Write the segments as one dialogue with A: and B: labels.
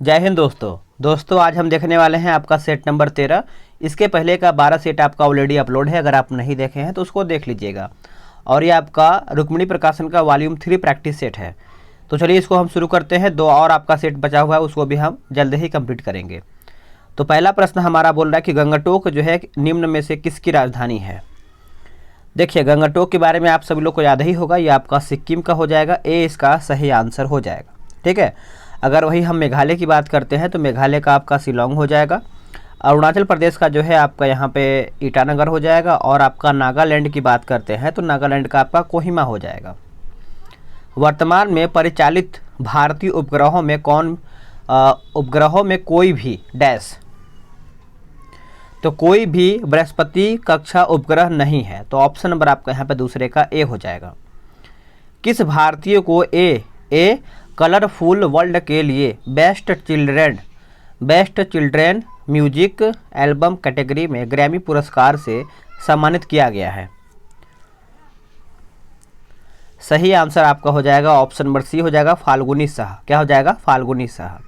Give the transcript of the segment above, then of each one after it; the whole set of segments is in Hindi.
A: जय हिंद दोस्तों आज हम देखने वाले हैं आपका सेट नंबर 13। इसके पहले का 12 सेट आपका ऑलरेडी अपलोड है, अगर आप नहीं देखे हैं तो उसको देख लीजिएगा। और ये आपका रुक्मिणी प्रकाशन का वॉल्यूम 3 प्रैक्टिस सेट है। तो चलिए इसको हम शुरू करते हैं। 2 और आपका सेट बचा हुआ है, उसको भी हम जल्द ही कंप्लीट करेंगे। तो पहला प्रश्न हमारा बोल रहा है कि गंगटोक जो है निम्न में से किसकी राजधानी है। देखिए गंगटोक के बारे में आप सभी लोग को याद ही होगा, ये आपका सिक्किम का हो जाएगा। ए इसका सही आंसर हो जाएगा। ठीक है, अगर वही हम मेघालय की बात करते हैं तो मेघालय का आपका शिलोंग हो जाएगा। अरुणाचल प्रदेश का जो है आपका यहाँ पे ईटानगर हो जाएगा। और आपका नागालैंड की बात करते हैं तो नागालैंड का आपका कोहिमा हो जाएगा। वर्तमान में परिचालित भारतीय उपग्रहों में कोई भी डैश, तो कोई भी बृहस्पति कक्षा उपग्रह नहीं है। तो ऑप्शन नंबर आपका यहाँ पे दूसरे का ए हो जाएगा। किस भारतीय को ए कलरफुल वर्ल्ड के लिए best children music album category में ग्रैमी पुरस्कार से सम्मानित किया गया है। सही आंसर आपका हो जाएगा ऑप्शन नंबर सी हो जाएगा, फाल्गुनी शाह। क्या हो जाएगा? फाल्गुनी शाह।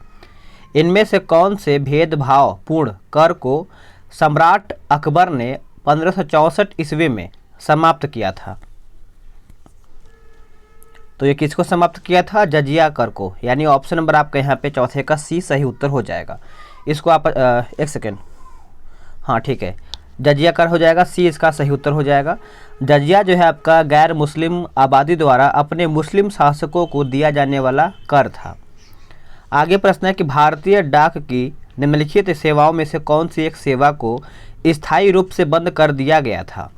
A: इनमें से कौन से भेदभाव पूर्ण कर को सम्राट अकबर ने 1564 ईस्वी में समाप्त किया था। तो ये किसको समाप्त किया था? जजिया कर को। यानी ऑप्शन नंबर आपका यहाँ पे चौथे का सी सही उत्तर हो जाएगा। इसको आप एक सेकेंड, हाँ ठीक है, जजिया कर हो जाएगा, सी इसका सही उत्तर हो जाएगा। जजिया जो है आपका गैर मुस्लिम आबादी द्वारा अपने मुस्लिम शासकों को दिया जाने वाला कर था। आगे प्रश्न है कि भारतीय डाक की निम्नलिखित सेवाओं में से कौन सी एक सेवा को स्थायी रूप से बंद कर दिया गया था।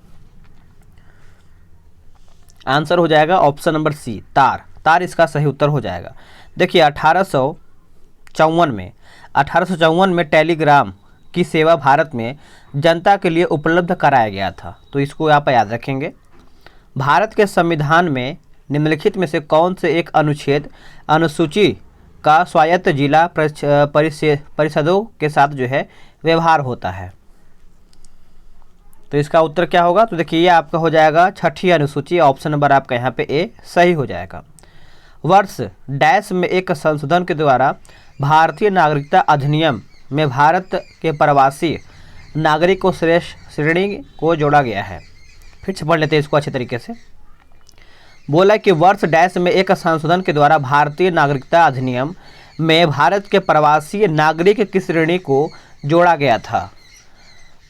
A: आंसर हो जाएगा ऑप्शन नंबर सी, तार इसका सही उत्तर हो जाएगा। देखिए 1854 में टेलीग्राम की सेवा भारत में जनता के लिए उपलब्ध कराया गया था। तो इसको आप याद रखेंगे। भारत के संविधान में निम्नलिखित में से कौन से एक अनुसूची का स्वायत्त जिला परिषदों के साथ जो है व्यवहार होता है। तो इसका उत्तर क्या होगा? तो देखिए ये आपका हो जाएगा छठी अनुसूची। ऑप्शन नंबर आपका यहाँ पे ए सही हो जाएगा। वर्ष डैश में एक संशोधन के द्वारा भारतीय नागरिकता अधिनियम में भारत के प्रवासी नागरिक को श्रेष्ठ श्रेणी को जोड़ा गया है। फिर से पढ़ लेते हैं इसको अच्छे तरीके से। बोला कि वर्ष डैश में एक संशोधन के द्वारा भारतीय नागरिकता अधिनियम में भारत के प्रवासी नागरिक की श्रेणी को जोड़ा गया था।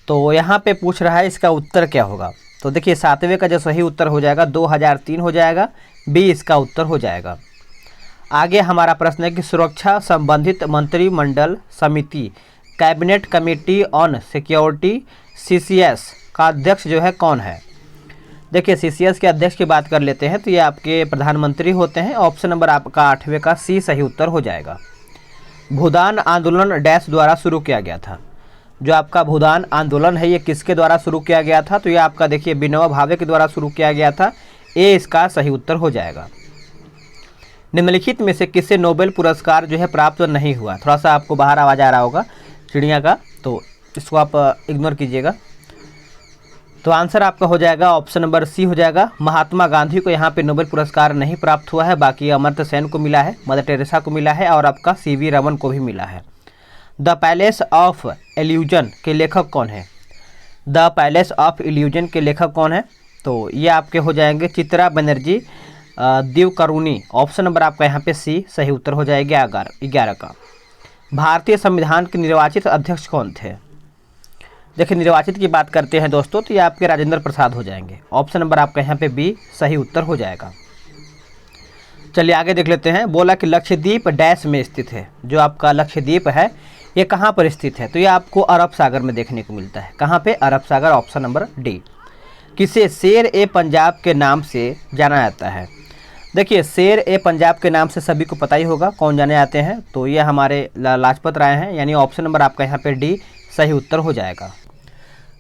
A: तो यहाँ पे पूछ रहा है इसका उत्तर क्या होगा। तो देखिए 7वें का जो सही उत्तर हो जाएगा 2003 हो जाएगा, बी इसका उत्तर हो जाएगा। आगे हमारा प्रश्न है कि सुरक्षा संबंधित मंत्रिमंडल समिति cabinet committee on security CCS का अध्यक्ष जो है कौन है। देखिए CCS के अध्यक्ष की बात कर लेते हैं तो ये आपके प्रधानमंत्री होते हैं। ऑप्शन नंबर आपका 8वें का सी सही उत्तर हो जाएगा। भूदान आंदोलन डैश द्वारा शुरू किया गया था। जो आपका भूदान आंदोलन है ये किसके द्वारा शुरू किया गया था? तो ये आपका देखिए विनोबा भावे के द्वारा शुरू किया गया था। ए इसका सही उत्तर हो जाएगा। निम्नलिखित में से किसे नोबेल पुरस्कार जो है प्राप्त नहीं हुआ। थोड़ा सा आपको बाहर आवाज़ आ रहा होगा चिड़िया का, तो इसको आप इग्नोर कीजिएगा। तो आंसर आपका हो जाएगा ऑप्शन नंबर सी हो जाएगा। महात्मा गांधी को यहाँ पे नोबेल पुरस्कार नहीं प्राप्त हुआ है, बाकी अमर्त्य सेन को मिला है, मदर टेरेसा को मिला है और आपका CV रमन को भी मिला है। द पैलेस ऑफ इल्यूजन के लेखक कौन है? द पैलेस ऑफ इल्यूजन के लेखक कौन है? तो ये आपके हो जाएंगे चित्रा बनर्जी दिवकरुणी। ऑप्शन नंबर आपका यहाँ पे सी सही उत्तर हो जाएगा 11 का। भारतीय संविधान के निर्वाचित अध्यक्ष कौन थे? देखिए निर्वाचित की बात करते हैं दोस्तों तो ये आपके राजेंद्र प्रसाद हो जाएंगे। ऑप्शन नंबर आपका यहाँ पे बी सही उत्तर हो जाएगा। चलिए आगे देख लेते हैं। बोला कि लक्षद्वीप डैश में स्थित है। जो आपका लक्षद्वीप है ये कहाँ पर स्थित है? तो ये आपको अरब सागर में देखने को मिलता है। कहाँ पे? अरब सागर। Option number D. किसे शेर ए पंजाब के नाम से जाना जाता है? देखिए शेर ए पंजाब के नाम से सभी को पता ही होगा कौन जाने जाते हैं। तो ये हमारे लाजपत राय हैं। यानी ऑप्शन नंबर आपका यहाँ पे डी सही उत्तर हो जाएगा।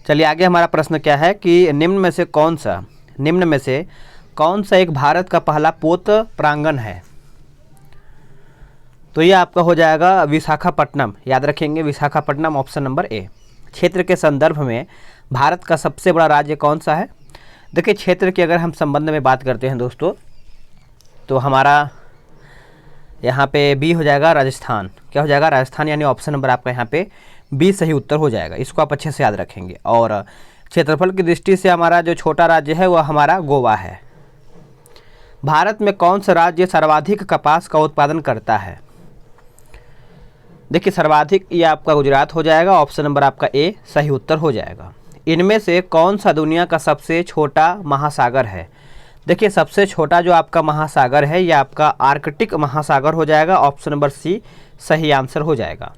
A: चलिए आगे हमारा प्रश्न क्या है कि निम्न में से कौन सा एक भारत का पहला पोत प्रांगण है? तो ये आपका हो जाएगा विशाखापट्टनम। याद रखेंगे विशाखापट्टनम। ऑप्शन नंबर ए। क्षेत्र के संदर्भ में भारत का सबसे बड़ा राज्य कौन सा है? देखिए क्षेत्र के अगर हम संबंध में बात करते हैं दोस्तों तो हमारा यहाँ पे बी हो जाएगा राजस्थान। क्या हो जाएगा? राजस्थान, यानी ऑप्शन नंबर आपका यहाँ पे बी सही उत्तर हो जाएगा। इसको आप अच्छे से याद रखेंगे। और क्षेत्रफल की दृष्टि से हमारा जो छोटा राज्य है वह हमारा गोवा है। भारत में कौन सा राज्य सर्वाधिक कपास का उत्पादन करता है? देखिए सर्वाधिक ये आपका गुजरात हो जाएगा। ऑप्शन नंबर आपका ए सही उत्तर हो जाएगा। इनमें से कौन सा दुनिया का सबसे छोटा महासागर है? देखिए सबसे छोटा जो आपका महासागर है ये आपका आर्कटिक महासागर हो जाएगा। ऑप्शन नंबर सी सही आंसर हो जाएगा।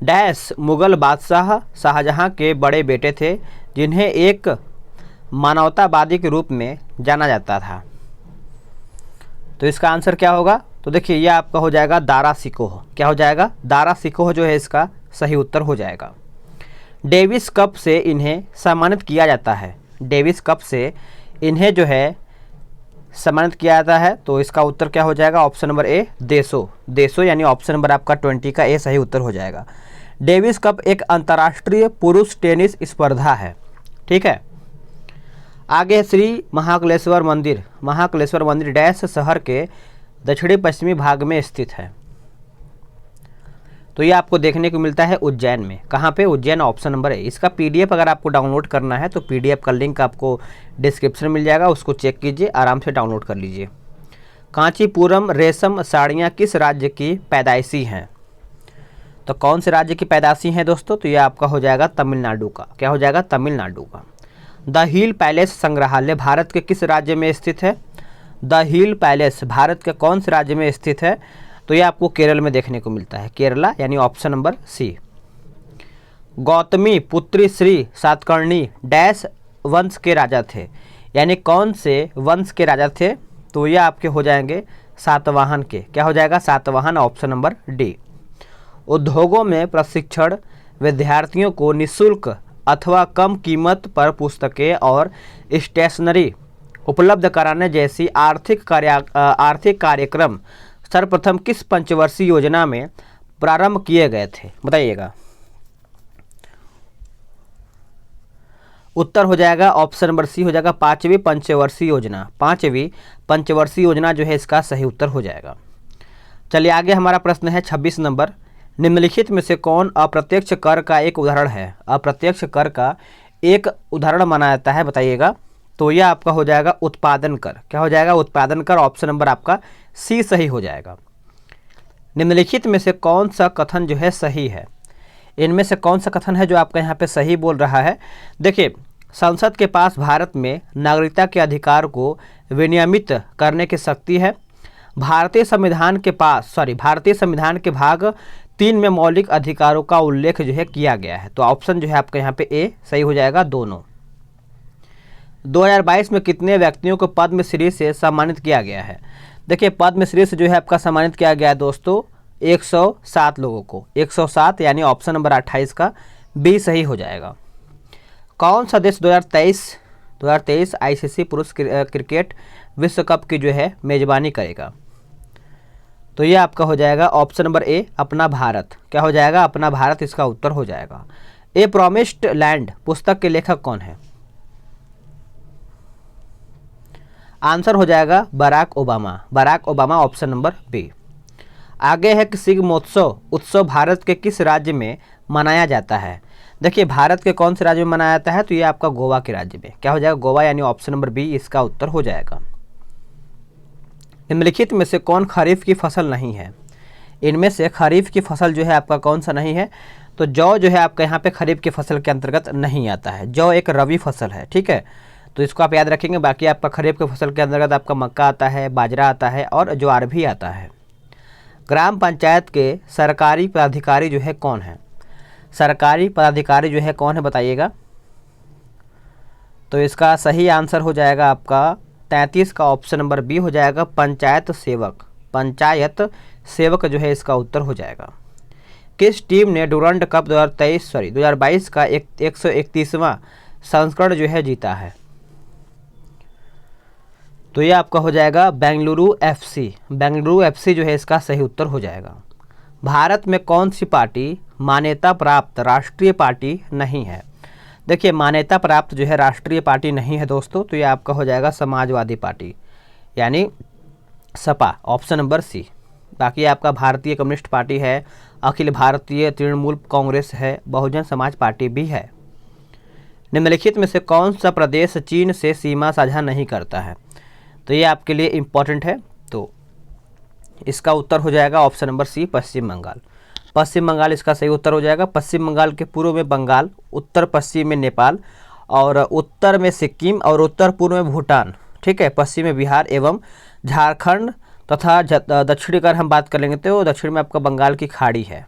A: डैश मुगल बादशाह शाहजहां के बड़े बेटे थे जिन्हें एक मानवतावादी के रूप में जाना जाता था। तो इसका आंसर क्या होगा? तो देखिए ये आपका हो जाएगा दारा शिकोह। क्या हो जाएगा? दारा शिकोह जो है इसका सही उत्तर हो जाएगा। डेविस कप से इन्हें सम्मानित किया जाता है। डेविस कप से इन्हें जो है सम्मानित किया जाता है। तो इसका उत्तर क्या हो जाएगा? ऑप्शन नंबर ए देशों। देशों यानी ऑप्शन नंबर आपका 20 का ए सही उत्तर हो जाएगा। डेविस कप एक अंतर्राष्ट्रीय पुरुष टेनिस स्पर्धा है। ठीक है। आगे श्री महाकालेश्वर मंदिर। महाकालेश्वर मंदिर डैश शहर के दक्षिणी पश्चिमी भाग में स्थित है। तो ये आपको देखने को मिलता है उज्जैन में। कहाँ पे? उज्जैन, ऑप्शन नंबर है। इसका पीडीएफ अगर आपको डाउनलोड करना है तो पीडीएफ का लिंक आपको डिस्क्रिप्शन में मिल जाएगा, उसको चेक कीजिए, आराम से डाउनलोड कर लीजिए। कांचीपुरम रेशम साड़ियाँ किस राज्य की पैदाइशी हैं? तो कौन से राज्य की पैदाइशी हैं दोस्तों? तो ये आपका हो जाएगा तमिलनाडु का। क्या हो जाएगा? तमिलनाडु का। द हिल पैलेस संग्रहालय भारत के किस राज्य में स्थित है? द हिल पैलेस भारत के कौन से राज्य में स्थित है? तो ये आपको केरल में देखने को मिलता है, केरला, यानी ऑप्शन नंबर सी। गौतमी पुत्री श्री सातकर्णी डैश वंश के राजा थे, यानी कौन से वंश के राजा थे? तो ये आपके हो जाएंगे सातवाहन के। क्या हो जाएगा? Satavahana, option number D. उद्योगों में प्रशिक्षण विद्यार्थियों को निःशुल्क अथवा कम कीमत पर पुस्तकें और स्टेशनरी उपलब्ध कराने जैसी आर्थिक कार्यक्रम सर्वप्रथम किस पंचवर्षीय योजना में प्रारंभ किए गए थे? बताइएगा। उत्तर हो जाएगा ऑप्शन नंबर सी हो जाएगा 5वीं पंचवर्षीय योजना। 5वीं पंचवर्षीय योजना जो है इसका सही उत्तर हो जाएगा। चलिए आगे हमारा प्रश्न है 26 नंबर। निम्नलिखित में से कौन अप्रत्यक्ष कर का एक उदाहरण है? अप्रत्यक्ष कर का एक उदाहरण माना जाता है, बताइएगा। तो यह आपका हो जाएगा उत्पादन कर। क्या हो जाएगा? उत्पादन कर, ऑप्शन नंबर आपका सी सही हो जाएगा। निम्नलिखित में से कौन सा कथन जो है सही है? इनमें से कौन सा कथन है जो आपका यहाँ पे सही बोल रहा है? देखिए संसद के पास भारत में नागरिकता के अधिकार को विनियमित करने की शक्ति है। भारतीय संविधान के भाग 3 में मौलिक अधिकारों का उल्लेख जो है किया गया है। तो ऑप्शन जो है आपका यहाँ पे ए सही हो जाएगा, दोनों। 2022 में कितने व्यक्तियों को पद्मश्री से सम्मानित किया गया है? देखिए पद्मश्री से जो है आपका सम्मानित किया गया है दोस्तों 107 लोगों को। 107 यानी ऑप्शन नंबर 28 का बी सही हो जाएगा। कौन सा देश 2023 आईसीसी पुरुष क्रिकेट विश्व कप की जो है मेजबानी करेगा? तो ये आपका हो जाएगा ऑप्शन नंबर ए अपना भारत। क्या हो जाएगा? अपना भारत इसका उत्तर हो जाएगा। ए प्रॉमिस्ड लैंड पुस्तक के लेखक कौन है? आंसर हो जाएगा Barack Obama. Barack Obama, option number B. आगे है कि शिग्मोत्सव उत्सव भारत के किस राज्य में मनाया जाता है? देखिए भारत के कौन से राज्य में मनाया जाता है? तो ये आपका गोवा के राज्य में। क्या हो जाएगा? गोवा, यानी ऑप्शन नंबर बी इसका उत्तर हो जाएगा। निम्नलिखित में से कौन खरीफ की फसल नहीं है? इनमें से खरीफ की फसल जो है आपका कौन सा नहीं है? तो जौ जो है आपका यहाँ पे खरीफ की फसल के अंतर्गत नहीं आता है। जौ एक रबी फसल है, ठीक है, तो इसको आप याद रखेंगे। बाकी आपका खरीफ की फसल के अंतर्गत आपका मक्का आता है, बाजरा आता है और ज्वार भी आता है। ग्राम पंचायत के सरकारी पदाधिकारी जो है कौन है? सरकारी पदाधिकारी जो है कौन है, बताइएगा। तो इसका सही आंसर हो जाएगा आपका 33 का ऑप्शन नंबर बी हो जाएगा पंचायत सेवक। पंचायत सेवक जो है इसका उत्तर हो जाएगा। किस टीम ने डुरंड कप 2022 का 131वां संस्करण जो है जीता है? तो ये आपका हो जाएगा बेंगलुरु एफसी। बेंगलुरु एफसी जो है इसका सही उत्तर हो जाएगा। भारत में कौन सी पार्टी मान्यता प्राप्त राष्ट्रीय पार्टी नहीं है? देखिए मान्यता प्राप्त जो है राष्ट्रीय पार्टी नहीं है दोस्तों, तो ये आपका हो जाएगा समाजवादी पार्टी। यानी सपा, ऑप्शन नंबर सी। बाकी आपका भारतीय कम्युनिस्ट पार्टी है, अखिल भारतीय तृणमूल कांग्रेस है, बहुजन समाज पार्टी भी है। निम्नलिखित में से कौन सा प्रदेश चीन से सीमा साझा नहीं करता है? तो ये आपके लिए इम्पोर्टेंट है। तो इसका उत्तर हो जाएगा ऑप्शन नंबर सी, पश्चिम बंगाल। पश्चिम बंगाल इसका सही उत्तर हो जाएगा। पश्चिम बंगाल के पूर्व में बंगाल, उत्तर पश्चिम में नेपाल, और उत्तर में सिक्किम, और उत्तर पूर्व में भूटान, ठीक है, पश्चिम में बिहार एवं झारखंड, तथा दक्षिण अगर हम बात कर लेंगे तो दक्षिण में आपका बंगाल की खाड़ी है।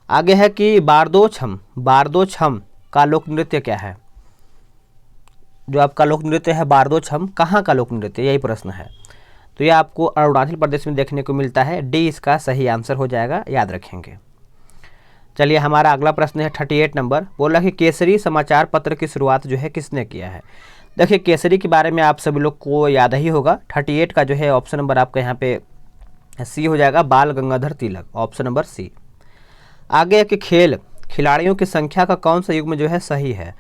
A: आगे है कि बारदो छम का लोक नृत्य क्या है? जो आपका लोक नृत्य है बारदो छम, कहाँ का लोक नृत्य, यही प्रश्न है। तो ये आपको अरुणाचल प्रदेश में देखने को मिलता है। डी इसका सही आंसर हो जाएगा, याद रखेंगे। चलिए हमारा अगला प्रश्न है 38 नंबर। बोला कि केसरी समाचार पत्र की शुरुआत जो है किसने किया है? देखिए केसरी के बारे में आप सभी लोग को याद ही होगा। 38 का जो है ऑप्शन नंबर आपका यहाँ पे सी हो जाएगा, बाल गंगाधर तिलक, ऑप्शन नंबर सी। आगे है कि खेल खिलाड़ियों की संख्या का कौन सा युग्म जो है सही है?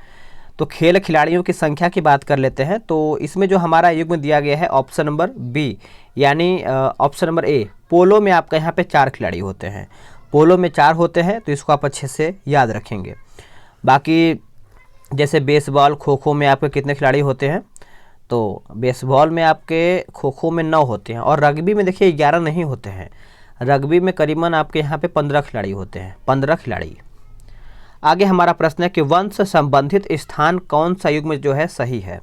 A: तो खेल खिलाड़ियों की संख्या की बात कर लेते हैं। तो इसमें जो हमारा युग्म दिया गया है ऑप्शन नंबर बी, यानी ऑप्शन नंबर ए। पोलो में आपका यहाँ पे 4 खिलाड़ी होते हैं, पोलो में 4 होते हैं, तो इसको आप अच्छे से याद रखेंगे। बाकी जैसे बेसबॉल, खो खो में आपके कितने खिलाड़ी होते हैं? तो बेसबॉल में आपके, खो खो में 9 होते हैं, और रग्बी में देखिए 11 नहीं होते हैं। रग्बी में करीबन आपके यहाँ पे 15 खिलाड़ी होते हैं, 15 खिलाड़ी। आगे हमारा प्रश्न है कि वंश संबंधित स्थान कौन सा युग्म जो है सही है?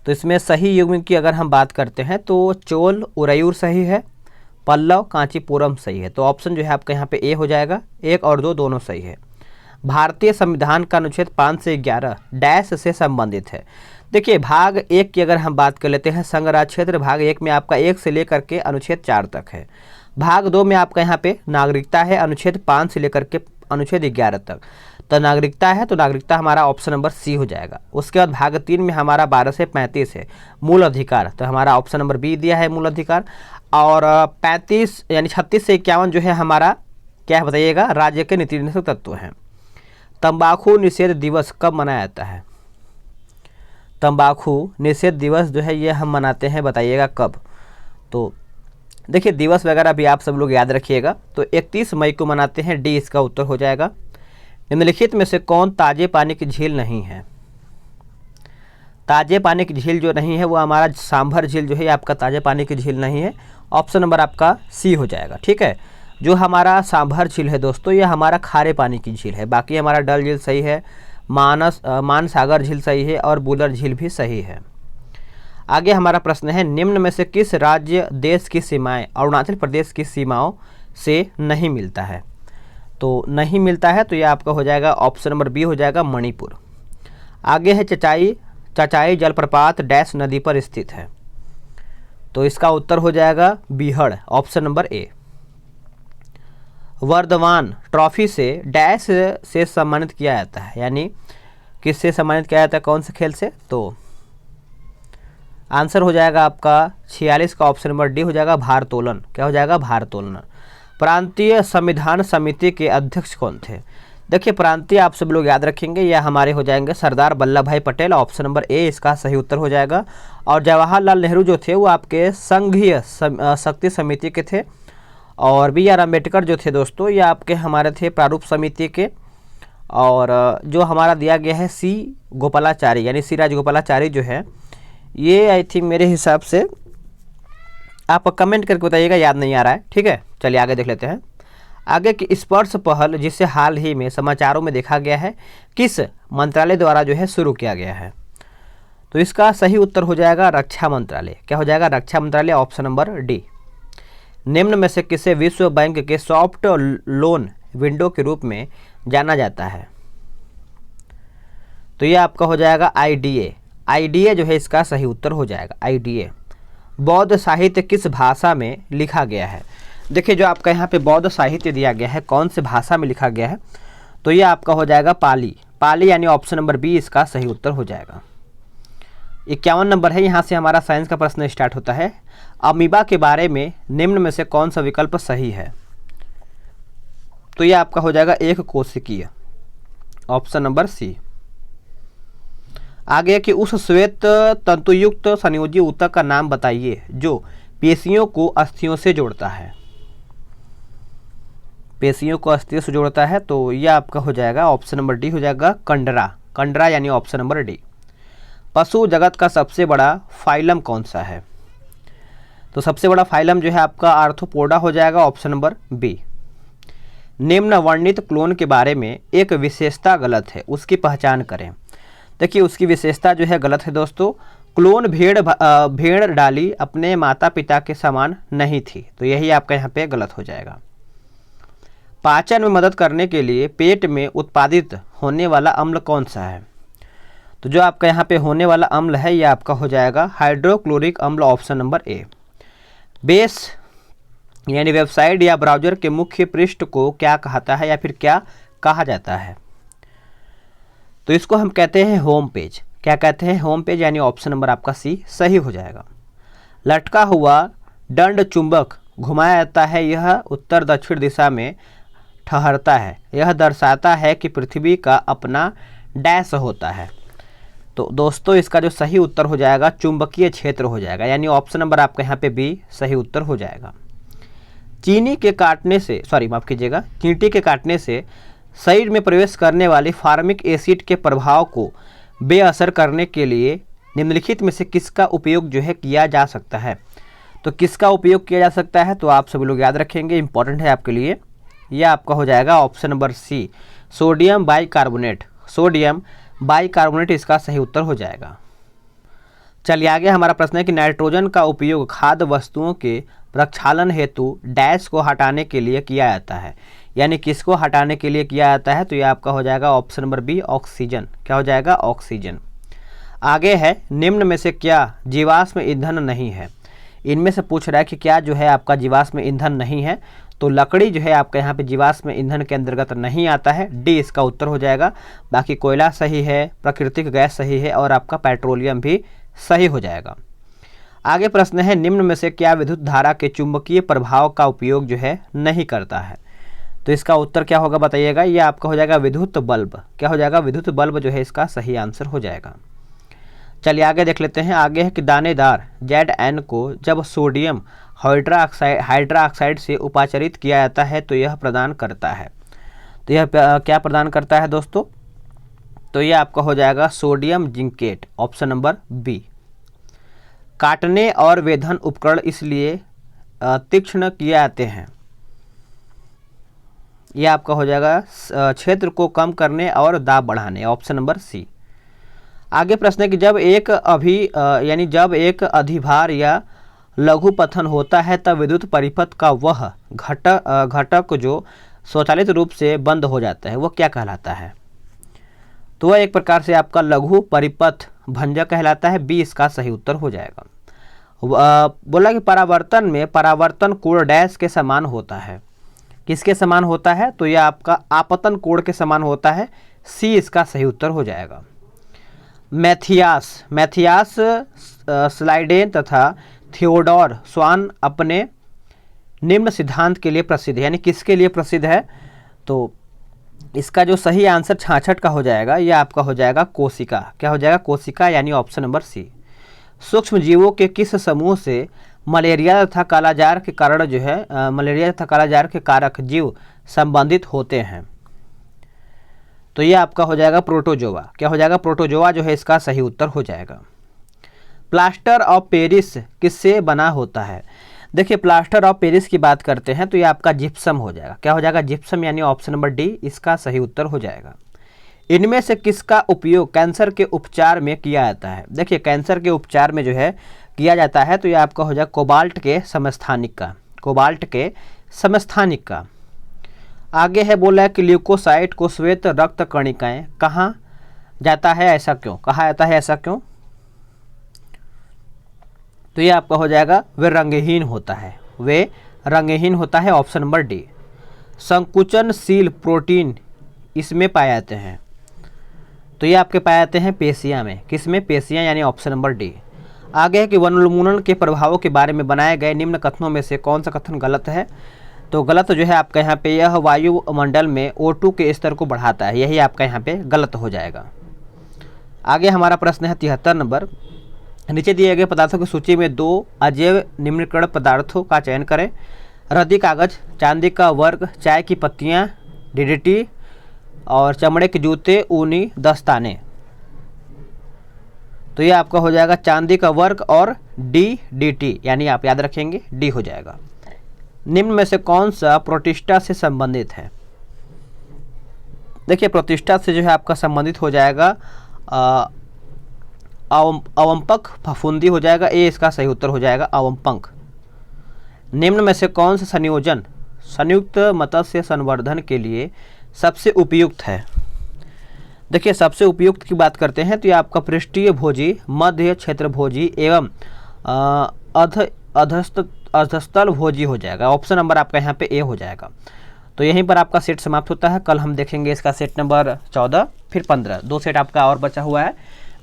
A: तो इसमें सही युग्म की अगर हम बात करते हैं तो चोल उरैयूर सही है, पल्लव कांचीपुरम सही है। तो ऑप्शन जो है आपका यहाँ पे ए हो जाएगा, 1 और 2 दोनों सही है। भारतीय संविधान का अनुच्छेद 5 से 11 डैश से संबंधित है। देखिए भाग 1 की अगर हम बात कर लेते हैं, संघ राज्य क्षेत्र, भाग 1 में आपका 1 से लेकर के अनुच्छेद 4 तक है। भाग 2 में आपका यहाँ पे नागरिकता है, अनुच्छेद 5 से लेकर के अनुच्छेद 11 तक। तो नागरिकता है, तो नागरिकता हमारा ऑप्शन नंबर सी हो जाएगा। उसके बाद भाग 3 में हमारा 12 से 35 है, मूल अधिकार, तो हमारा ऑप्शन नंबर बी दिया है, मूल अधिकार। और 35 यानी 36 से 51 जो है हमारा क्या है बताइएगा, राज्य के नीति निर्देशक तत्व हैं। तंबाकू निषेध दिवस कब मनाया जाता है? तंबाकू निषेध दिवस जो है ये हम मनाते हैं, बताइएगा कब? तो देखिए दिवस वगैरह भी आप सब लोग याद रखिएगा। तो 31 मई को मनाते हैं, डी इसका उत्तर हो जाएगा। निम्नलिखित में से कौन ताजे पानी की झील नहीं है? ताजे पानी की झील जो नहीं है वो हमारा सांभर झील जो है आपका ताजे पानी की झील नहीं है, ऑप्शन नंबर आपका सी हो जाएगा, ठीक है। जो हमारा सांभर झील है दोस्तों, ये हमारा खारे पानी की झील है। बाकी हमारा डल झील सही है, मानसागर झील सही है, और बुलर झील भी सही है। आगे हमारा प्रश्न है, निम्न में से किस राज्य देश की सीमाएं अरुणाचल प्रदेश की सीमाओं से नहीं मिलता है? तो नहीं मिलता है, तो यह आपका हो जाएगा ऑप्शन नंबर बी हो जाएगा, मणिपुर। आगे है चचाई जलप्रपात डैश नदी पर स्थित है? तो इसका उत्तर हो जाएगा बीहड़, option number A. Vardhaman trophy से डैश से सम्मानित किया जाता है, यानी किससे सम्मानित किया जाता है, कौन से खेल से? तो आंसर हो जाएगा आपका 46 का ऑप्शन नंबर डी हो जाएगा, भारोत्तोलन। क्या हो जाएगा, भारोत्तोलन। प्रांतीय संविधान समिति के अध्यक्ष कौन थे? देखिए प्रांतीय आप सब लोग याद रखेंगे, यह हमारे हो जाएंगे सरदार वल्लभ भाई पटेल, ऑप्शन नंबर ए इसका सही उत्तर हो जाएगा। और जवाहरलाल नेहरू जो थे वो आपके संघीय शक्ति समिति के थे, और बी आर अम्बेडकर जो थे दोस्तों ये आपके हमारे थे प्रारूप समिति के। और जो हमारा दिया गया है सी गोपालाचारी, यानी सी राजगोपालाचारी जो है, ये आई थिंक मेरे हिसाब से, आप कमेंट करके बताइएगा, याद नहीं आ रहा है, ठीक है। चलिए आगे देख लेते हैं। आगे की स्पर्श पहल जिसे हाल ही में समाचारों में देखा गया है, किस मंत्रालय द्वारा जो है शुरू किया गया है? तो इसका सही उत्तर हो जाएगा रक्षा मंत्रालय। क्या हो जाएगा, रक्षा मंत्रालय, ऑप्शन नंबर डी। निम्न में से किसे विश्व बैंक के सॉफ्ट लोन विंडो के रूप में जाना जाता है? तो ये आपका हो जाएगा आईडीए। आईडीए जो है इसका सही उत्तर हो जाएगा, आईडीए। बौद्ध साहित्य किस भाषा में लिखा गया है? देखिए जो आपका यहाँ पे बौद्ध साहित्य दिया गया है, कौन से भाषा में लिखा गया है? तो ये आपका हो जाएगा पाली, पाली यानी ऑप्शन नंबर बी इसका सही उत्तर हो जाएगा। 51 नंबर है, यहाँ से हमारा साइंस का प्रश्न स्टार्ट होता है। अमीबा के बारे में निम्न में से कौन सा विकल्प सही है? तो ये आपका हो जाएगा एक कोशिकीय, ऑप्शन नंबर सी। आगे कि उस श्वेत तंतुयुक्त संयोजी ऊतक का नाम बताइए जो पेशियों को अस्थियों से जोड़ता है। पेशियों को अस्थियों से जोड़ता है, तो यह आपका हो जाएगा ऑप्शन नंबर डी हो जाएगा कंडरा। कंडरा यानी ऑप्शन नंबर डी। पशु जगत का सबसे बड़ा फाइलम कौन सा है? तो सबसे बड़ा फाइलम जो है आपका आर्थ्रोपोडा हो जाएगा, ऑप्शन नंबर बी। निम्न वर्णित क्लोन के बारे में एक विशेषता गलत है, उसकी पहचान करें। देखिए उसकी विशेषता जो है गलत है दोस्तों। क्लोन भेड़ डाली अपने माता पिता के समान नहीं थी, तो यही आपका यहाँ पे गलत हो जाएगा। पाचन में मदद करने के लिए पेट में उत्पादित होने वाला अम्ल कौन सा है? तो जो आपका यहाँ पे होने वाला अम्ल है यह आपका हो जाएगा हाइड्रोक्लोरिक अम्ल, ऑप्शन नंबर ए। बेस यानी वेबसाइट या ब्राउज़र के मुख्य पृष्ठ को क्या कहता है या फिर क्या कहा जाता है? तो इसको हम कहते हैं होम पेज। क्या कहते हैं? होम पेज, यानी ऑप्शन नंबर आपका सी सही हो जाएगा। लटका हुआ दंड चुंबक घुमाया जाता है, यह उत्तर दक्षिण दिशा में ठहरता है, यह दर्शाता है कि पृथ्वी का अपना डैश होता है। तो दोस्तों इसका जो सही उत्तर हो जाएगा चुंबकीय क्षेत्र हो जाएगा, यानी ऑप्शन नंबर आपका यहाँ पे बी सही उत्तर हो जाएगा। चींटी के काटने से शरीर में प्रवेश करने वाली फार्मिक एसिड के प्रभाव को बेअसर करने के लिए निम्नलिखित में से किसका उपयोग जो है किया जा सकता है? तो किसका उपयोग किया जा सकता है? तो आप सभी लोग याद रखेंगे, इंपॉर्टेंट है आपके लिए। यह आपका हो जाएगा option number C sodium bicarbonate. Sodium bicarbonate इसका सही उत्तर हो जाएगा। चलिए आगे हमारा प्रश्न है कि नाइट्रोजन का उपयोग खाद्य वस्तुओं के प्रक्षालन हेतु डैश को हटाने के लिए किया जाता है, यानी किसको हटाने के लिए किया जाता है? तो यह आपका हो जाएगा ऑप्शन नंबर बी ऑक्सीजन। क्या हो जाएगा? ऑक्सीजन। आगे है निम्न में से क्या जीवाश्म ईंधन नहीं है? इनमें से पूछ रहा है कि क्या जो है आपका जीवाश्म ईंधन नहीं है? तो लकड़ी जो है आपका यहाँ पे जीवाश्म ईंधन के अंतर्गत नहीं आता है, डी इसका उत्तर हो जाएगा। बाकी कोयला सही है, प्राकृतिक गैस सही है और आपका पेट्रोलियम भी सही हो जाएगा। आगे प्रश्न है निम्न में से क्या विद्युत धारा के चुंबकीय प्रभाव का उपयोग जो है नहीं करता है? तो इसका उत्तर क्या होगा बताइएगा? ये आपका हो जाएगा विद्युत बल्ब। क्या हो जाएगा? विद्युत बल्ब जो है इसका सही आंसर हो जाएगा। चलिए आगे देख लेते हैं। आगे है कि दानेदार ZN को जब सोडियम हाइड्रोक्साइड से उपाचरित किया जाता है तो यह प्रदान करता है। तो यह क्या प्रदान करता है दोस्तों? तो यह आपका हो जाएगा sodium zincate, option number B. काटने और वेधन उपकरण इसलिए तीक्ष्ण किए जाते हैं, यह आपका हो जाएगा क्षेत्र को कम करने और दाब बढ़ाने, ऑप्शन नंबर सी। आगे प्रश्न है कि जब एक अधिभार या लघु पतन होता है तब विद्युत परिपथ का वह घटक जो स्वचालित रूप से बंद हो जाता है वो क्या कहलाता है? तो वह एक प्रकार से आपका लघु परिपथ भंजक कहलाता है, बी इसका सही उत्तर हो जाएगा। बोला कि परावर्तन में परावर्तन कोण डैश के समान होता है, किसके समान होता है? तो यह आपका आपतन कोण के समान होता है, सी इसका सही उत्तर हो जाएगा। मैथियास स्लाइडेन तथा थियोडोर स्वान अपने निम्न सिद्धांत के लिए प्रसिद्ध है, यानी किसके लिए प्रसिद्ध है? तो इसका जो सही आंसर 66 का हो जाएगा, यह आपका हो जाएगा कोशिका। क्या हो जाएगा? कोशिका, यानी ऑप्शन नंबर सी। सूक्ष्म जीवों के किस समूह से मलेरिया तथा कालाजार के कारण जो है मलेरिया तथा कालाजार के कारक जीव संबंधित होते हैं? तो यह आपका हो जाएगा प्रोटोजोआ। क्या हो जाएगा? प्रोटोजोआ जो है इसका सही उत्तर हो जाएगा। प्लास्टर ऑफ पेरिस किससे बना होता है? देखिए प्लास्टर ऑफ पेरिस की बात करते हैं तो ये आपका जिप्सम हो जाएगा। क्या हो जाएगा? जिप्सम, यानी ऑप्शन नंबर डी इसका सही उत्तर हो जाएगा। इनमें से किसका उपयोग कैंसर के उपचार में किया जाता है? देखिए कैंसर के उपचार में जो है किया जाता है तो ये आपका हो जाएगा कोबाल्ट के समस्थानिक का, कोबाल्ट के समस्थानिक का। आगे है बोला है कि ल्यूकोसाइट को श्वेत रक्त कणिकाएं कहा जाता है, ऐसा क्यों कहा जाता है, ऐसा क्यों? तो ये आपका हो जाएगा वे रंगहीन होता है, वे रंगहीन होता है, ऑप्शन नंबर डी। संकुचनशील प्रोटीन इसमें पाए जाते हैं तो ये आपके पाए जाते हैं पेशियां में, किसमें? पेशियां, यानी ऑप्शन नंबर डी। आगे है कि वनोन्मूलन के प्रभावों के बारे में बनाए गए निम्न कथनों में से कौन सा कथन गलत है? तो गलत जो है आपका यहाँ पे यह वायुमंडल में O2 के स्तर को बढ़ाता है, यही आपका यहाँ पे गलत हो जाएगा। आगे हमारा प्रश्न है 73 नंबर। नीचे दिए गए पदार्थों की सूची में 2 अजैव निम्नीकरण पदार्थों का चयन करें। रद्दी कागज, चांदी का वर्क, चाय की पत्तियां, डीडीटी और चमड़े के जूते, ऊनी दस्ताने। तो ये आपका हो जाएगा चांदी का वर्क और डीडीटी, यानी आप याद रखेंगे डी हो जाएगा। निम्न में से कौन सा प्रोटिस्टा से संबंधित है? देखिए प्रोटिस्टा से जो है आपका संबंधित हो जाएगा अवमपक फफूंदी हो जाएगा, ए इसका सही उत्तर हो जाएगा अवमपंख। निम्न में से कौन सा संयोजन संयुक्त मत्स्य संवर्धन के लिए सबसे उपयुक्त है? देखिए सबसे उपयुक्त की बात करते हैं तो ये आपका पृष्ठीय भोजी, मध्य क्षेत्र भोजी एवं अधस्तल भोजी हो जाएगा। ऑप्शन नंबर आपका यहाँ पे ए हो जाएगा। तो यहीं पर आपका सेट समाप्त होता है। कल हम देखेंगे इसका सेट नंबर 14 फिर 15, 2 सेट आपका और बचा हुआ है।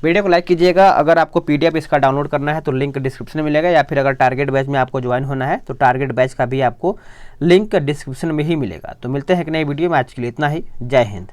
A: वीडियो को लाइक कीजिएगा। अगर आपको पीडीएफ इसका डाउनलोड करना है तो लिंक डिस्क्रिप्शन में मिलेगा, या फिर अगर टारगेट बैच में आपको ज्वाइन होना है तो टारगेट बैच का भी आपको लिंक डिस्क्रिप्शन में ही मिलेगा। तो मिलते हैं एक नई वीडियो में, आज के लिए इतना ही। जय हिंद।